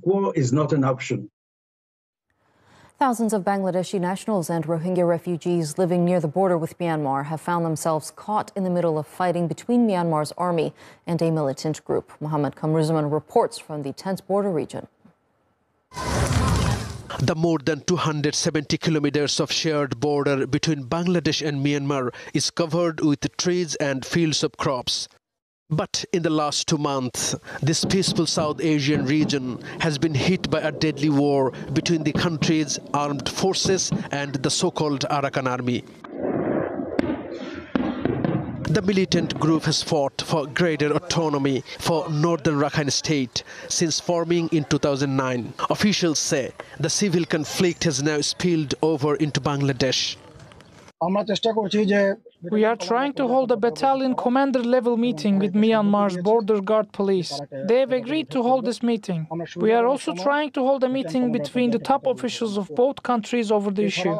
War is not an option. Thousands of Bangladeshi nationals and Rohingya refugees living near the border with Myanmar have found themselves caught in the middle of fighting between Myanmar's army and a militant group. Kamruzzaman reports from the tense border region. The more than 270 kilometers of shared border between Bangladesh and Myanmar is covered with trees and fields of crops. But in the last 2 months, this peaceful South Asian region has been hit by a deadly war between the country's armed forces and the so-called Arakan army. The militant group has fought for greater autonomy for northern Rakhine state since forming in 2009. Officials say the civil conflict has now spilled over into Bangladesh. We are trying to hold a battalion commander level meeting with Myanmar's border guard police. They have agreed to hold this meeting. We are also trying to hold a meeting between the top officials of both countries over the issue.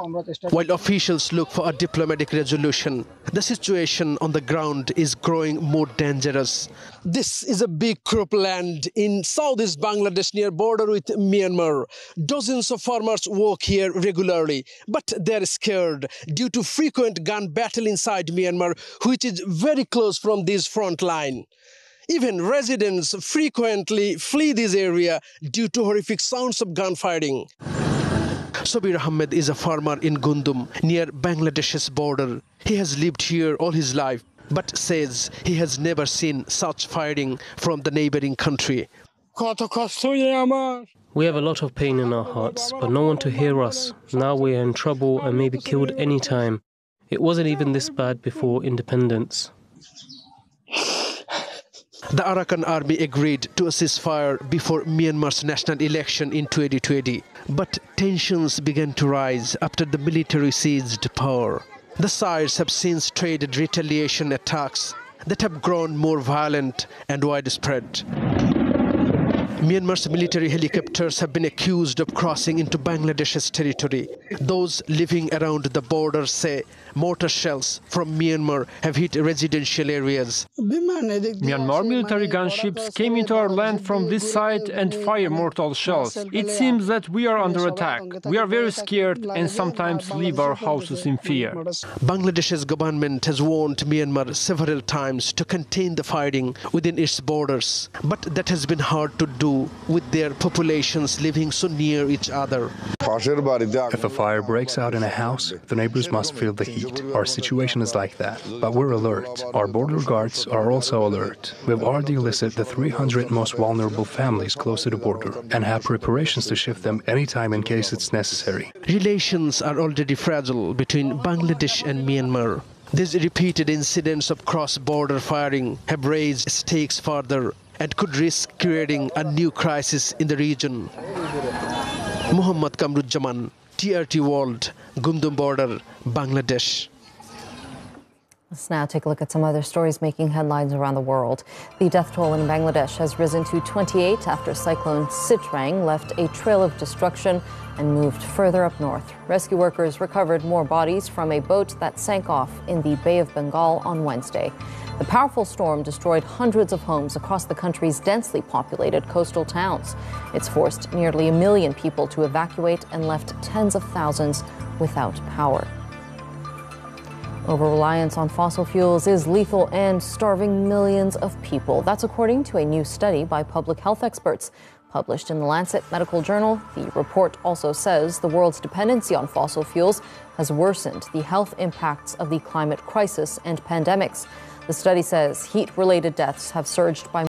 While officials look for a diplomatic resolution, the situation on the ground is growing more dangerous. This is a big cropland in southeast Bangladesh near border with Myanmar. Dozens of farmers work here regularly, but they're scared due to frequent gun battle inside Myanmar, which is very close from this front line. Even residents frequently flee this area due to horrific sounds of gunfighting. Sabir Ahmed is a farmer in Gundum, near Bangladesh's border. He has lived here all his life, but says he has never seen such fighting from the neighboring country. We have a lot of pain in our hearts, but no one to hear us. Now we are in trouble and may be killed any time. It wasn't even this bad before independence. The Arakan army agreed to a ceasefire before Myanmar's national election in 2020. But tensions began to rise after the military seized power. The sides have since traded retaliation attacks that have grown more violent and widespread. Myanmar's military helicopters have been accused of crossing into Bangladesh's territory. Those living around the border say mortar shells from Myanmar have hit residential areas. Myanmar military gunships came into our land from this side and fire mortar shells. It seems that we are under attack. We are very scared and sometimes leave our houses in fear. Bangladesh's government has warned Myanmar several times to contain the fighting within its borders. But that has been hard to do with their populations living so near each other. If a fire breaks out in a house, the neighbors must feel the heat. Our situation is like that, but we're alert. Our border guards are also alert. We've already listed the 300 most vulnerable families close to the border and have preparations to shift them anytime in case it's necessary. Relations are already fragile between Bangladesh and Myanmar. These repeated incidents of cross-border firing have raised stakes further and could risk creating a new crisis in the region. Kamruzzaman, TRT World, Gundum border, Bangladesh. Let's now take a look at some other stories making headlines around the world. The death toll in Bangladesh has risen to 28 after Cyclone Sitrang left a trail of destruction and moved further up north. Rescue workers recovered more bodies from a boat that sank off in the Bay of Bengal on Wednesday. The powerful storm destroyed hundreds of homes across the country's densely populated coastal towns. It's forced nearly 1 million people to evacuate and left tens of thousands without power. Over-reliance on fossil fuels is lethal and starving millions of people. That's according to a new study by public health experts. Published in the Lancet Medical Journal, the report also says the world's dependency on fossil fuels has worsened the health impacts of the climate crisis and pandemics. The study says heat-related deaths have surged by